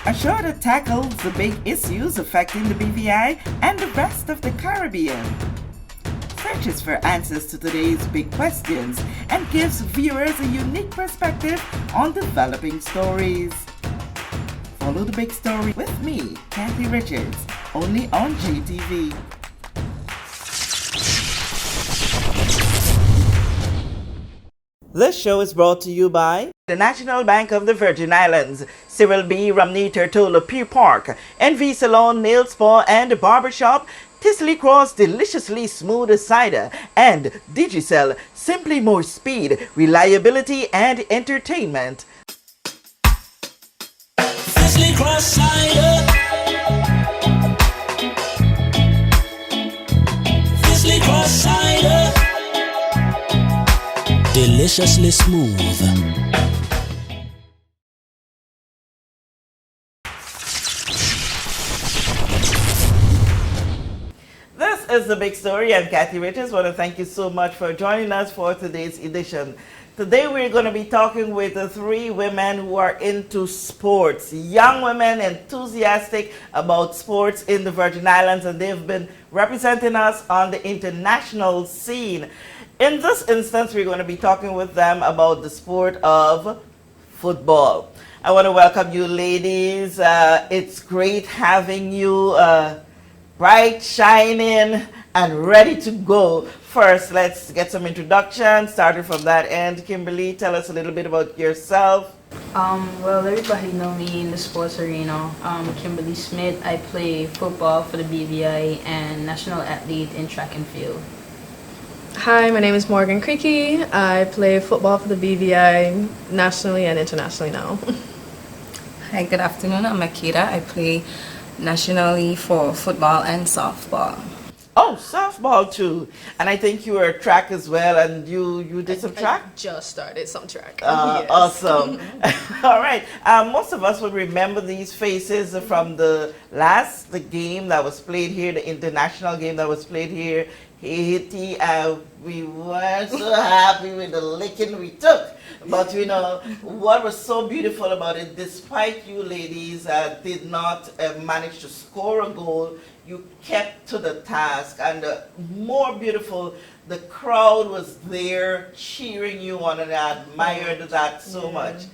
A show that tackles the big issues affecting the BVI and the rest of the Caribbean. Searches for answers to today's big questions and gives viewers a unique perspective on developing stories. Follow the big story with me, Kathy Richards, only on GTV. This show is brought to you by the National Bank of the Virgin Islands, Cyril B. Ramney Tertola Pier Park, NV Salon, Nail Spa and Barbershop, Tisley Cross Deliciously Smooth Cider, and Digicel, simply more speed, reliability and entertainment. Tisley Cross Cider. Tisley Cross Cider. Deliciously smooth. This is The Big Story. I'm Kathy Richards. I want to thank you so much for joining us for today's edition. Today we're going to be talking with the three women who are into sports. Young women enthusiastic about sports in the Virgin Islands, and they've been representing us on the international scene. In this instance, we're going to be talking with them about the sport of football. I want to welcome you ladies. It's great having you bright, shining, and ready to go. First, let's get some introductions, starting from that end. Kimberly, tell us a little bit about yourself. Well, everybody know me in the sports arena. Kimberly Smith. I play football for the BVI and national athlete in track and field. Hi, my name is Morgan Creaky. I play football for the BVI nationally and internationally now. Hi, good afternoon. I'm Akira. I play nationally for football and softball. Oh, softball too. And I think you were track as well, and you did some track? I just started some track. Yes. Awesome. All right. Most of us would remember these faces from the game that was played here, the international game that was played here. Haiti, we weren't so happy with the licking we took. But you know, what was so beautiful about it, despite you ladies did not manage to score a goal, you kept to the task. And more beautiful, the crowd was there cheering you on, and I admired that so much.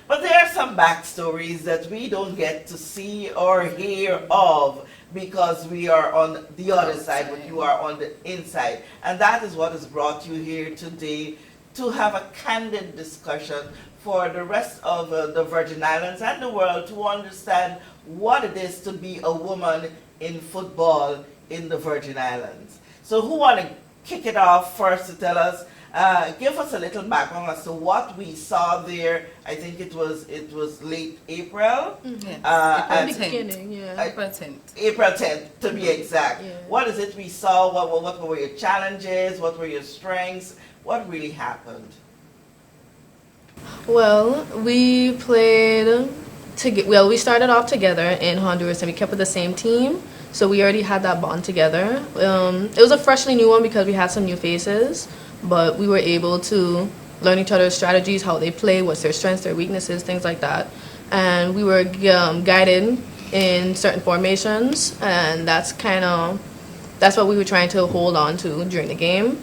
But there are some backstories that we don't get to see or hear of, because we are on the other side, but you are on the inside. And that is what has brought you here today, to have a candid discussion for the rest of the Virgin Islands and the world to understand what it is to be a woman in football in the Virgin Islands. So who want to kick it off first to tell us, give us a little background as to what we saw there. I think it was late April. Yes. April 10th. April 10th, to be exact. Yeah. What is it we saw? What were your challenges? What were your strengths? What really happened? Well, we started off together in Honduras, and we kept with the same team. So we already had that bond together. It was a freshly new one because we had some new faces, but we were able to learn each other's strategies, how they play, what's their strengths, their weaknesses, things like that. And we were guided in certain formations, and that's what we were trying to hold on to during the game.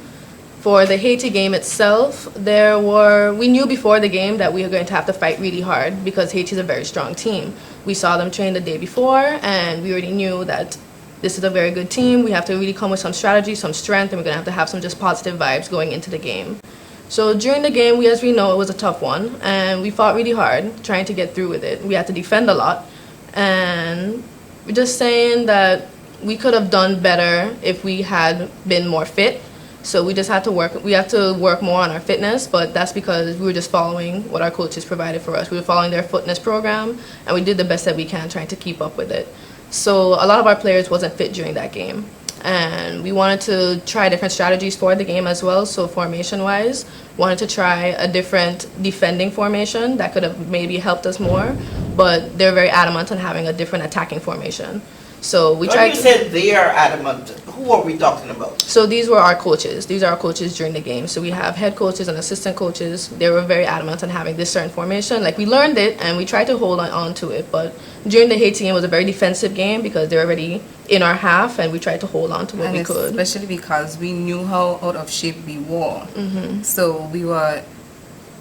For the Haiti game itself, we knew before the game that we were going to have to fight really hard because Haiti is a very strong team. We saw them train the day before, and we already knew that this is a very good team. We have to really come with some strategy, some strength, and we're going to have some just positive vibes going into the game. So during the game, as we know, it was a tough one, and we fought really hard trying to get through with it. We had to defend a lot, and we're just saying that we could have done better if we had been more fit. So we just had to work. We have to work more on our fitness, but that's because we were just following what our coaches provided for us. We were following their fitness program, and we did the best that we can, trying to keep up with it. So a lot of our players wasn't fit during that game, and we wanted to try different strategies for the game as well. So formation-wise, wanted to try a different defending formation that could have maybe helped us more, but they're very adamant on having a different attacking formation. So we tried. You said they are adamant. who are we talking about? So these were our coaches. These are our coaches during the game. So we have head coaches and assistant coaches. They were very adamant on having this certain formation. Like, we learned it and we tried to hold on to it. But during the Haiti game, it was a very defensive game because they were already in our half, and we tried to hold on to what we could. Especially because we knew how out of shape we were. So we were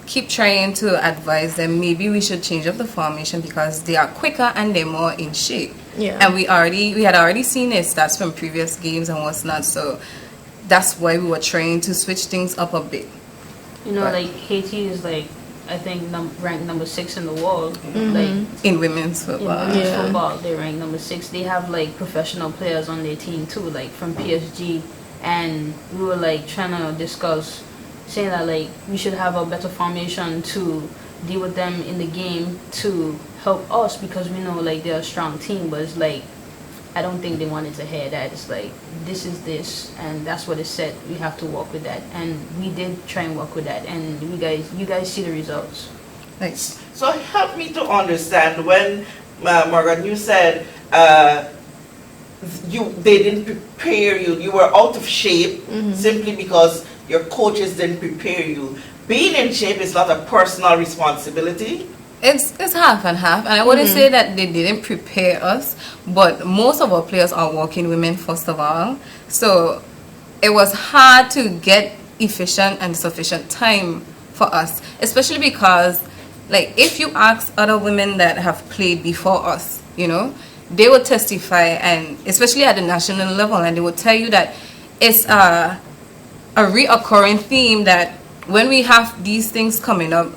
keep trying to advise them maybe we should change up the formation because they are quicker and they're more in shape. Yeah. And we had already seen their stats from previous games and what's not, so that's why we were trying to switch things up a bit. You know, like Haiti is like, I think ranked number 6 in the world. Like In women's football. in women's football, they rank number 6. They have like professional players on their team too, like from PSG. And we were like trying to discuss, saying that like we should have a better formation to deal with them in the game to help us, because we know like they're a strong team. But it's like, I don't think they wanted to hear that. It's like, this is this, and that's what it said. We have to work with that, and we did try and work with that, and you guys see the results. Nice. So help me to understand when Morgan, you said they didn't prepare you. You were out of shape simply because your coaches didn't prepare you. Being in shape is not a personal responsibility. It's half and half, and I wouldn't say that they didn't prepare us, but most of our players are working women first of all, so it was hard to get efficient and sufficient time for us, especially because, like, if you ask other women that have played before us, you know, they would testify, and especially at the national level, and they would tell you that it's a reoccurring theme that when we have these things coming up,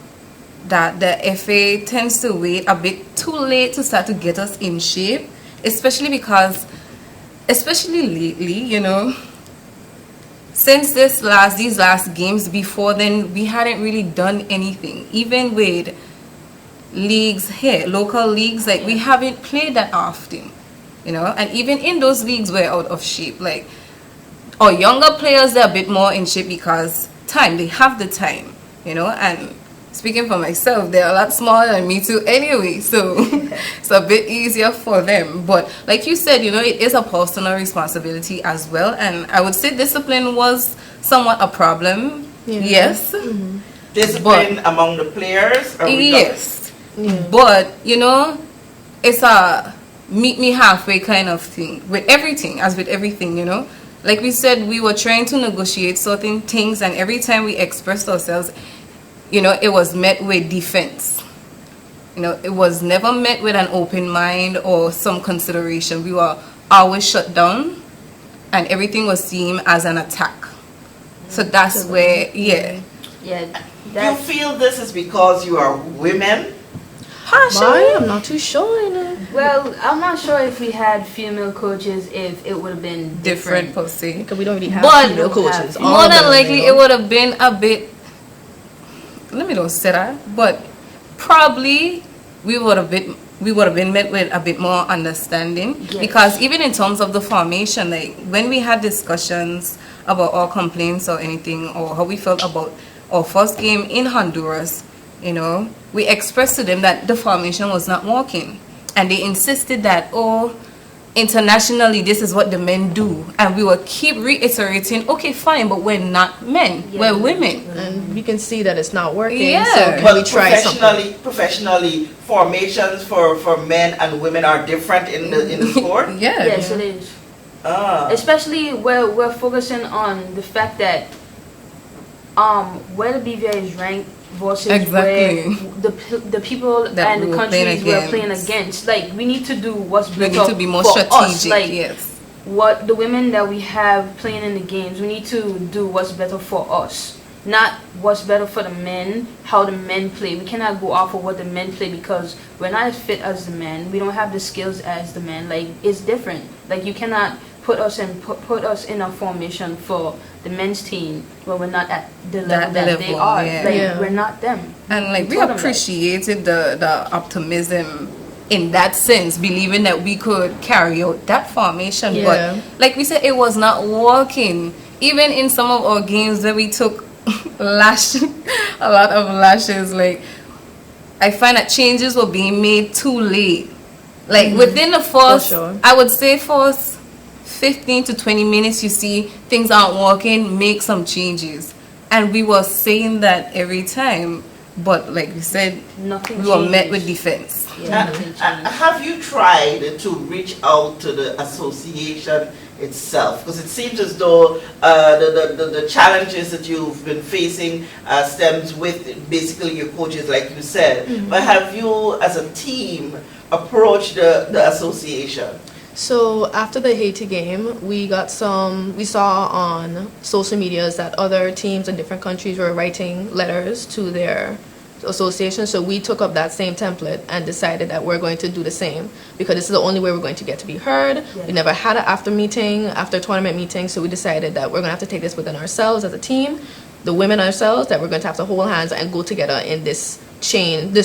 that the FA tends to wait a bit too late to start to get us in shape, especially because, especially lately, you know, since these last games, before then we hadn't really done anything. Even with leagues here, local leagues, like, we haven't played that often, you know, and even in those leagues we're out of shape. Like, our younger players, they're a bit more in shape because they have the time, you know, and speaking for myself, they're a lot smaller than me too anyway, so it's a bit easier for them. But like you said, you know, it is a personal responsibility as well, and I would say discipline was somewhat a problem. Yes. Discipline among the players? Yes. But, you know, it's a meet me halfway kind of thing with everything, as with everything, you know. Like we said, we were trying to negotiate certain things, and every time we expressed ourselves, you know, it was met with defense. You know, it was never met with an open mind or some consideration. We were always shut down, and everything was seen as an attack. So that's where, Yeah. You feel this is because you are women? Why? I'm not too sure, you know. Well, I'm not sure if we had female coaches, if it would have been different per se. Because we don't really have But female coaches. more than likely, it would have been a bit. Let me not say that, but probably we would have been met with a bit more understanding, because even in terms of the formation, like when we had discussions about our complaints or anything, or how we felt about our first game in Honduras, you know, we expressed to them that the formation was not working, and they insisted that, oh, internationally this is what the men do, and we will keep reiterating, okay, fine, but we're not men, we're women, and we can see that it's not working. Yeah. So can But we try something? professionally, formations for men and women are different in the sport. Yes, it is. Especially where we're focusing on the fact that where the BVI is ranked versus where the people that and the countries we're playing against. Like, we need to do what's better. We need to be more for strategic. Us. Like, yes. What the women that we have playing in the games, we need to do what's better for us, not what's better for the men, how the men play. We cannot go off of what the men play because we're not as fit as the men. We don't have the skills as the men. Like, it's different. Like, you cannot put us in a formation for the men's team when we're not at the level that they are. Like, we're not them. And like, we appreciated the optimism in that sense, believing that we could carry out that formation. But like we said, it was not working. Even in some of our games where we took a lot of lashes, like, I find that changes were being made too late. Like, within the first, I would say first 15 to 20 minutes, you see things aren't working, make some changes. And we were saying that every time, but like we said, Nothing we were met changes. with defense. Yeah, nothing changed. Have you tried to reach out to the association itself? Because it seems as though the challenges that you've been facing stems with basically your coaches, like you said. But have you, as a team, approached the association? So after the Haiti game, we saw on social medias that other teams in different countries were writing letters to their association. So we took up that same template and decided that we're going to do the same, because this is the only way we're going to get to be heard. Yeah. We never had an after tournament meeting, so we decided that we're going to have to take this within ourselves as a team, the women ourselves, that we're going to have to hold hands and go together in this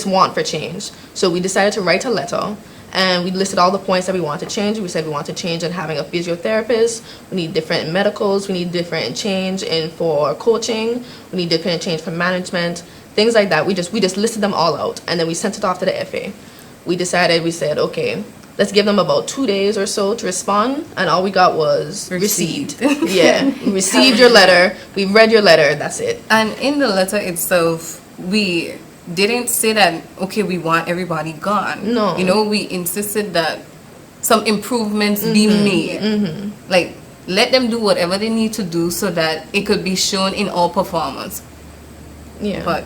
want for change. So we decided to write a letter. And we listed all the points that we want to change. We said we want to change in having a physiotherapist. We need different medicals. We need different change in for coaching. We need different change for management. Things like that. We just listed them all out, and then we sent it off to the FA. We said, okay, let's give them about 2 days or so to respond, and all we got was received. Yeah, we received your letter. We read your letter. That's it. And in the letter itself, we didn't say that, okay, we want everybody gone. No. You know, we insisted that some improvements be made. Like, let them do whatever they need to do so that it could be shown in all performance. Yeah, But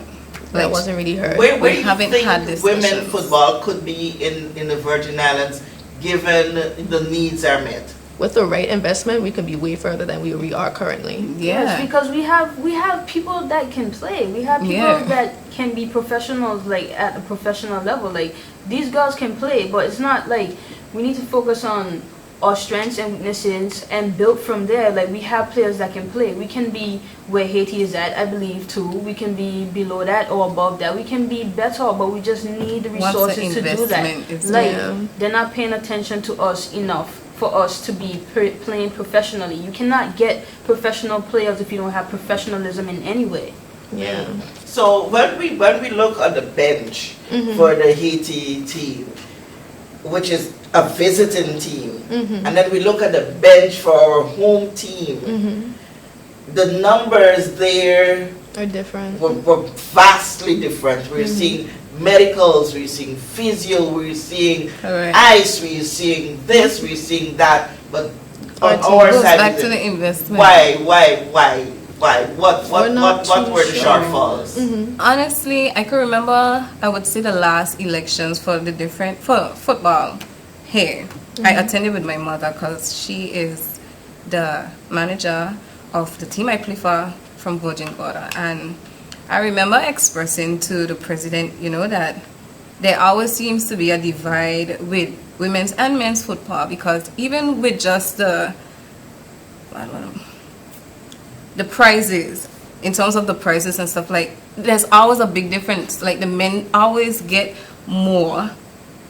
that like, wasn't really heard. Where do you haven't think had women discussions. football could be in the Virgin Islands given the needs are met? With the right investment, we can be way further than we are currently. Yeah. Yes, because we have people that can play. We have people Yeah. that can be professionals, like at a professional level. Like these girls can play, but it's not like we need to focus on our strengths and weaknesses and build from there. Like we have players that can play. We can be where Haiti is at, I believe too. We can be below that or above that. We can be better, but we just need the Once the resources to do that. investment is Like there. they're not paying attention to us enough for us to be playing professionally. You cannot get professional players if you don't have professionalism in any way. Yeah. So when we look at the bench for the Haiti team, which is a visiting team, and then we look at the bench for our home team, the numbers there Are different. were vastly different. We're seeing medicals, we're seeing physio, we're seeing Correct. ice, we're seeing this, we're seeing that, but on Our our Goes side, back of to it, the investment. why? What We're not too were the sure. shortfalls? Honestly, I can remember, I would say the last elections for the different, for football here. I attended with my mother because she is the manager of the team I play for from Virgin Gorda. And I remember expressing to the president, you know, that there always seems to be a divide with women's and men's football, because even with just the prizes, in terms of the prizes and stuff, like there's always a big difference. Like the men always get more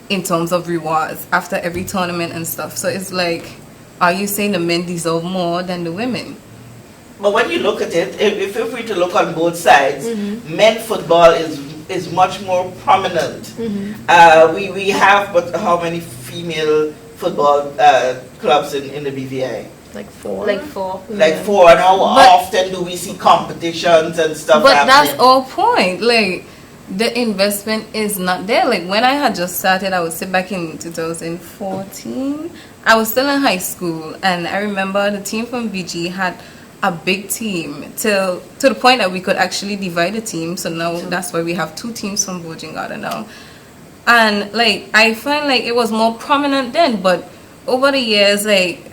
in terms of rewards after every tournament and stuff. So it's like, are you saying the men deserve more than the women? But when you look at it, if we to look on both sides, men football is much more prominent. We have, but how many female football clubs in the BVI? Like four. Like for Like four, and how But- often do we see competitions and stuff But happening? that's our point. Like, the investment is not there. Like, when I had just started, I would say back in 2014, I was still in high school, and I remember the team from VG had a big team to the point that we could actually divide the team. So now that's why we have 2 teams from Virgin Gorda now. And like, I find like it was more prominent then, but over the years, like,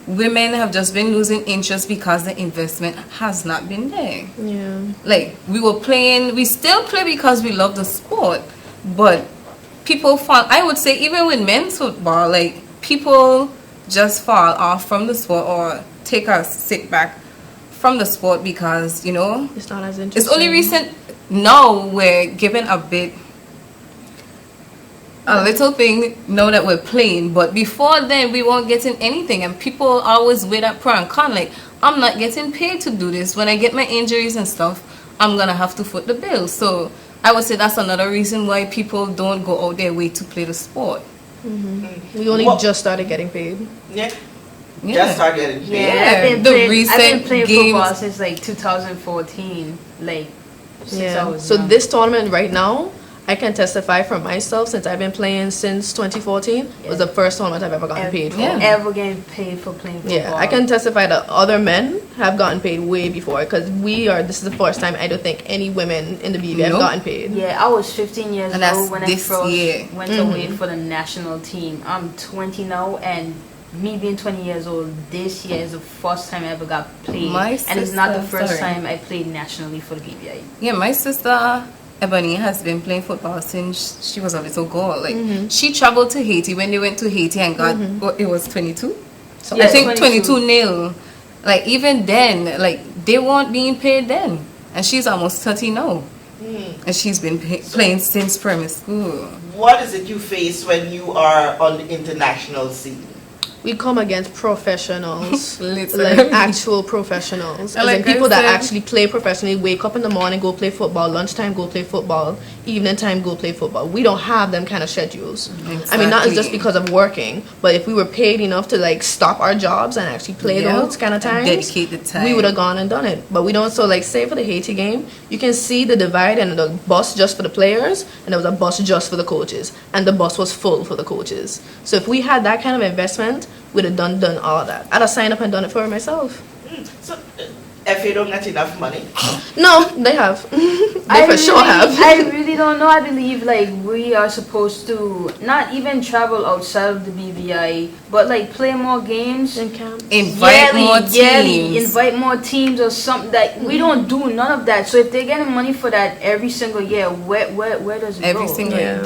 women have just been losing interest because the investment has not been there. Yeah. Like, we still play because we love the sport, but people fall, I would say even with men's football, like, people just fall off from the sport or take a sit back from the sport because, you know, It's not as interesting. it's only recent now we're given a little thing now that we're playing, but before then we weren't getting anything, and people always weigh that pro and con, like, I'm not getting paid to do this. When I get my injuries and stuff, I'm gonna have to foot the bill. So I would say that's another reason why people don't go out their way to play the sport. We only What- just started getting paid. Yeah. Just start getting paid. Yeah, Yeah, the I've recent been playing games- football since like 2014, like since I was So young. this tournament right now, I can testify for myself since I've been playing since 2014 was the first tournament I've ever gotten paid for. ever getting paid for playing football. Yeah, I can testify that other men have gotten paid way before because this is the first time I don't think any women in the BVI have Nope. gotten paid. Yeah, I was 15 years And that's old when I this first year. went away for the national team. I'm 20 now, and me being 20 years old, this year is the first time I ever got played. My and it's not the sister- first sorry. time I played nationally for the BVI. Yeah, my sister Ebony has been playing football since she was a little girl. Like she traveled to Haiti when they went to Haiti and got it was 22. So Yeah, I think 22. 22 nil. Like even then, like they weren't being paid then, and she's almost 30 now, and she's been playing since primary school. What is it you face when you are on the international scene? We come against professionals, Literally. like actual professionals, And as in like I people that said- actually play professionally, wake up in the morning, go play football, lunchtime, go play football, evening time, go play football. We don't have them kind of schedules. I mean, not just Exactly. because of working, but if we were paid enough to like stop our jobs and actually play Yeah. those kind of times, Dedicate the time. we would have gone and done it. But we don't. So like, say for the Haiti game, you can see the divide and the bus just for the players, and there was a bus just for the coaches, and the bus was full for the coaches. So if we had that kind of investment, we'd have done all that. I'd have signed up and done it for myself. So, FA don't get enough money. No, they have. They for sure have. I really don't know. I believe like we are supposed to not even travel outside of the BVI, but like play more games. In camp. Invite more teams. Invite more teams or something. That we don't do none of that. So if they're getting money for that every single year, where does it Every go? single Yeah.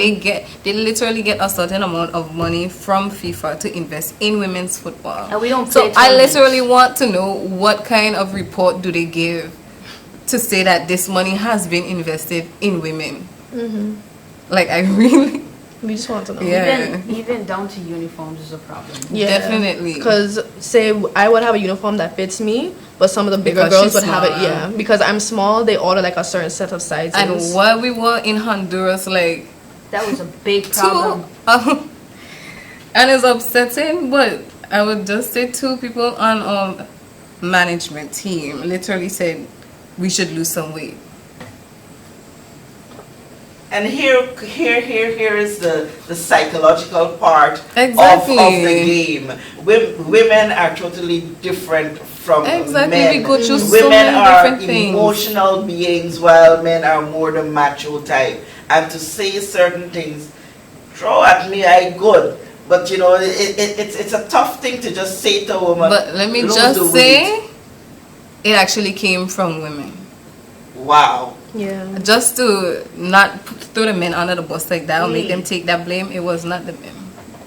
they literally get a certain amount of money from FIFA to invest in women's football. And we don't So play I tournaments. literally want to know what kind of report do they give to say that this money has been invested in women. Like I really, We just want to know. Yeah. Even down to uniforms is a problem. Yeah, Definitely. Because say I would have a uniform that fits me, but some of the bigger Because girls she's would have it. small. Yeah, because I'm small, they order like a certain set of sizes. and while we were in Honduras, like That was a big two, problem. and it's upsetting, but I would just say two people on our management team literally said we should lose some weight. And here is the psychological part Exactly. of the game. Women are totally different from Exactly, men. we go through so Women many are different things. emotional beings, while men are more the macho type. And to say certain things, throw at me, I good. But you know, it's a tough thing to just say to a woman. But let me "Lose the just weight." say, it actually came from women. Wow. Yeah. Just to not throw the men under the bus like that or make them take that blame, it was not the men.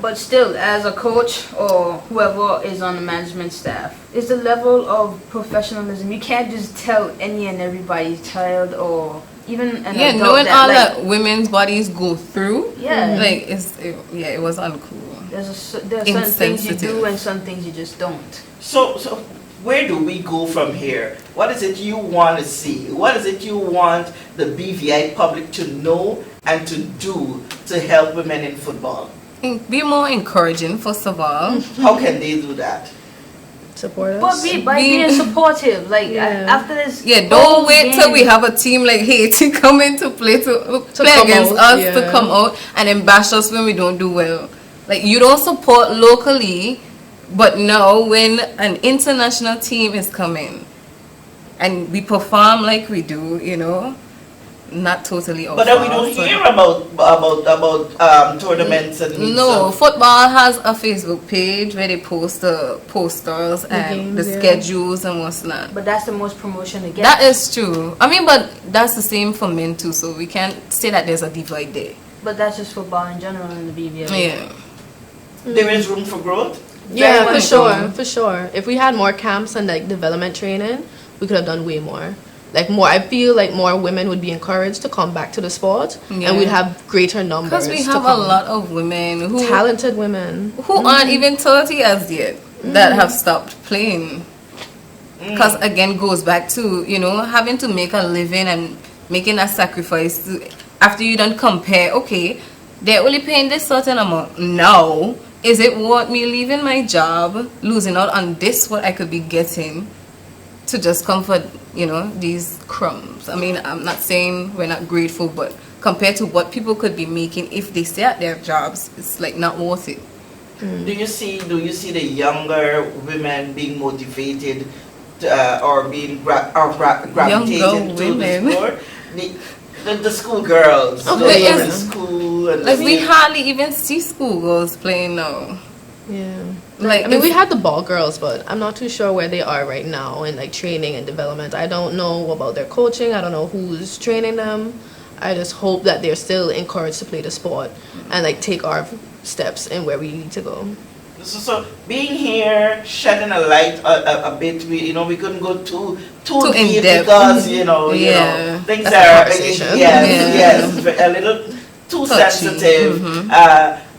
But still, as a coach or whoever is on the management staff, is the level of professionalism. You can't just tell any and everybody's child or even an Yeah, adult knowing all like, that women's bodies go through, Yeah. like it was uncool. there are certain things you do Insensitive. and some things you just don't. So where do we go from here? What is it you want to see? What is it you want the BVI public to know and to do to help women in football? Be more encouraging, first of all. How can they do that? Support us. But by Being- being supportive, like Yeah. after this. Yeah, whole don't wait till we game- have a team like Haiti come into play to play come against out, us yeah. to come out and then bash us when we don't do well. Like you don't support locally, but now when an international team is coming and we perform like we do, you know, not totally. But then we don't hear about tournaments and No, stuff. football has a Facebook page where they post the posters and games, the yeah. schedules and what's not. But that's the most promotion to get. That is true. I mean, but that's the same for men too, so we can't say that there's a divide there. But that's just football in general in the BVI. Yeah. There is room for growth. Yeah, Very for much sure, so. for sure. If we had more camps and like development training, we could have done way more. Like more, I feel like more women would be encouraged to come back to the sport, Yeah. and we'd have greater numbers. Because we to have a come. lot of women who talented women. aren't even 30 as yet that have stopped playing. Because again, goes back to, you know, having to make a living and making a sacrifice to, after you don't compare, okay, they're only paying this certain amount now, is it worth me leaving my job, losing out on this, what I could be getting, to just come for, these crumbs? I mean, I'm not saying we're not grateful, but compared to what people could be making if they stay at their jobs, it's like not worth it. Do you see the younger women being motivated or being gravitated to the sport? The school girls, Okay, in school, and Like we hardly even see schoolgirls playing now. Yeah. Like I mean, we had the ball girls, but I'm not too sure where they are right now in like training and development. I don't know about their coaching. I don't know who's training them. I just hope that they're still encouraged to play the sport and like take our steps in where we need to go. So being here, shedding a light a bit, we couldn't go too in deep depth. because Yeah. things That's a are conversation. yes, a little too Touchy. sensitive.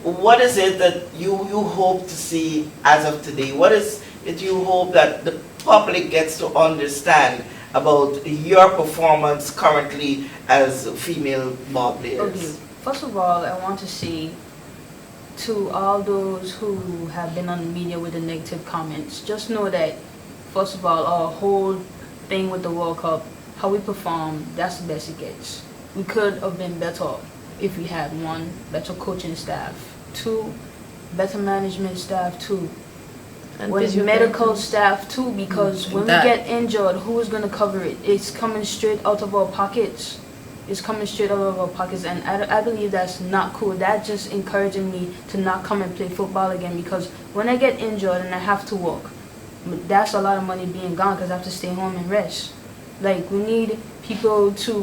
What is it that you hope to see as of today? What is it you hope that the public gets to understand about your performance currently as female ball players? Okay. First of all, I want to say to all those who have been on the media with the negative comments, just know that, first of all, our whole thing with the World Cup, how we perform, that's the best it gets. We could have been better if we had, one, better coaching staff, two, better management staff, two, And with physio medical therapists. staff too, because when we get injured, who is going to cover it? It's coming straight out of our pockets. It's coming straight out of our pockets, and I believe that's not cool. That's just encouraging me to not come and play football again, because when I get injured and I have to work, that's a lot of money being gone because I have to stay home and rest. Like, we need people to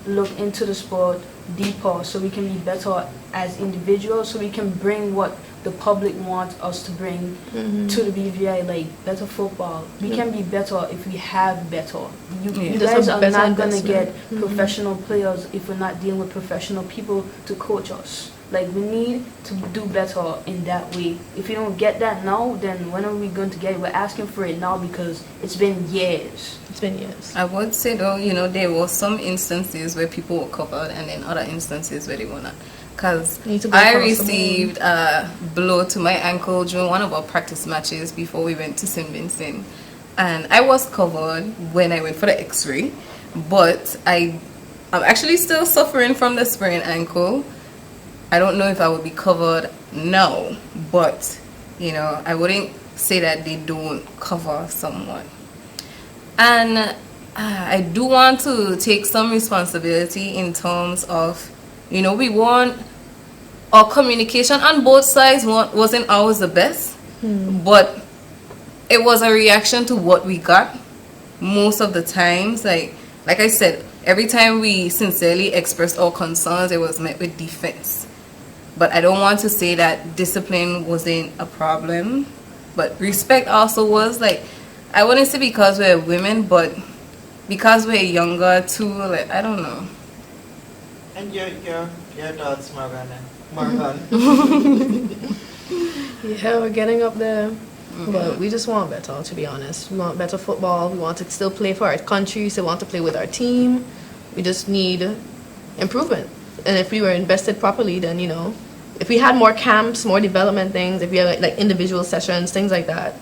look into the sport deeper so we can be better as individuals, so we can bring what the public wants us to bring to the BVI, like better football. We can be better if we have better. You Just guys a are better not going to investment. get professional players if we're not dealing with professional people to coach us. Like, we need to do better in that way. If we don't get that now, then when are we going to get it? We're asking for it now because it's been years. It's been years. I would say though, there were some instances where people were covered and then other instances where they were not. Because Need to go I across the received a blow to my ankle during one of our practice matches before we went to St. Vincent. And I was covered when I went for the x-ray. But I'm actually still suffering from the sprained ankle. I don't know if I would be covered now. But, I wouldn't say that they don't cover someone. And I do want to take some responsibility in terms of, we want our communication on both sides wasn't always the best, but it was a reaction to what we got most of the times. Like I said, every time we sincerely expressed our concerns, it was met with defense. But I don't want to say that discipline wasn't a problem, but respect also was. Like, I wouldn't say because we're women, but because we're younger too. Like, I don't know. And your thoughts, Morgan? Yeah, we're getting up there. But we just want better, to be honest. We want better football. We want to still play for our country. Still want to play with our team. We just need improvement. And if we were invested properly, then, if we had more camps, more development things, if we had like individual sessions, things like that,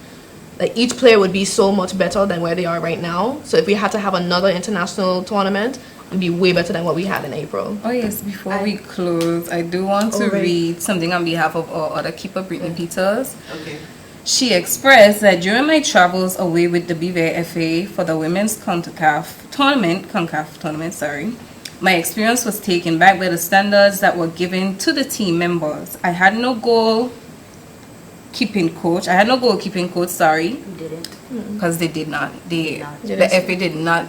like each player would be so much better than where they are right now. So if we had to have another international tournament, it'd be way better than what we had in April. Oh yes, before we close, I do want to read something on behalf of our other keeper, Brittany Peters. Okay. She expressed that during my travels away with the BVIFA for the women's CONCACAF tournament, my experience was taken back by the standards that were given to the team members. I had no goalkeeping coach, We didn't. because they did not. The Didn't. FA did not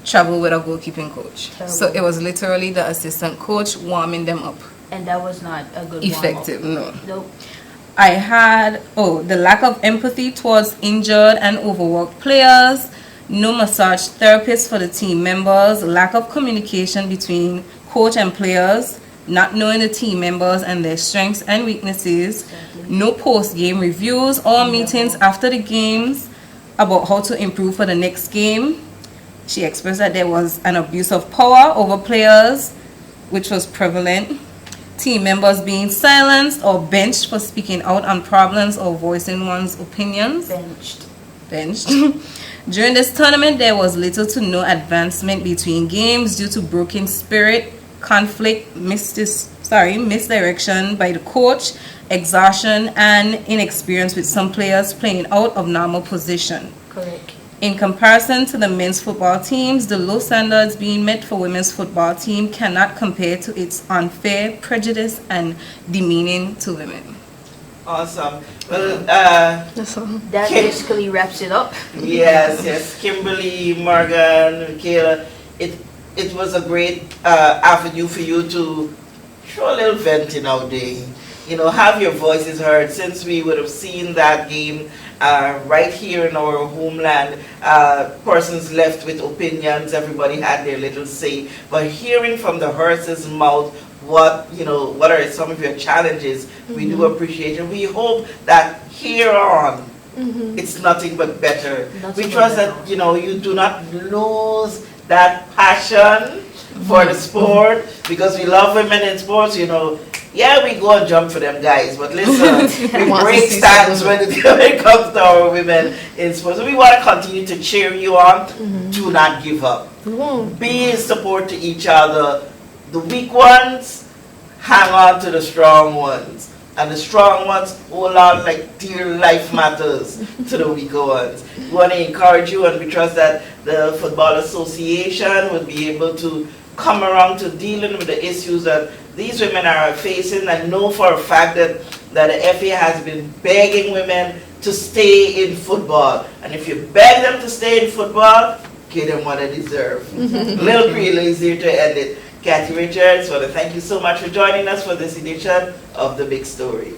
travel with a goalkeeping coach. Terrible. So it was literally the assistant coach warming them up. And that was not a good Effective, no. warm-up. Nope. I had, the lack of empathy towards injured and overworked players, no massage therapists for the team members, lack of communication between coach and players, not knowing the team members and their strengths and weaknesses, no post-game reviews or meetings after the games about how to improve for the next game. She expressed that there was an abuse of power over players, which was prevalent. team members being silenced or benched for speaking out on problems or voicing one's opinions. Benched. During this tournament, there was little to no advancement between games due to broken spirit, conflict, misdirection by the coach, exhaustion, and inexperience with some players playing out of normal position. Correct. In comparison to the men's football teams, the low standards being met for women's football team cannot compare to its unfair, prejudice, and demeaning to women. Awesome. Well, That's all. That basically wraps it up. yes. Kimberly, Morgan, Michaela, it was a great avenue for you to show a little venting out there. You know, have your voices heard, since we would have seen that game right here in our homeland. Persons left with opinions, everybody had their little say, but hearing from the horse's mouth what are some of your challenges, we do appreciate it. We hope that here on it's nothing but better. We trust that you do not lose that passion for the sport, because we love women in sports. Yeah, we go and jump for them guys, but listen, we break stands when it comes to our women in sports. So we want to continue to cheer you on. Do not give up. Be in support to each other. The weak ones, hang on to the strong ones. And the strong ones hold on like dear life matters to the weaker ones. We want to encourage you, and we trust that the Football Association will be able to come around to dealing with the issues that these women are facing. I know for a fact that the FA has been begging women to stay in football. And if you beg them to stay in football, give them what they deserve. Little Creel is here to end it. Kathy Richards, I want to thank you so much for joining us for this edition of The Big Story.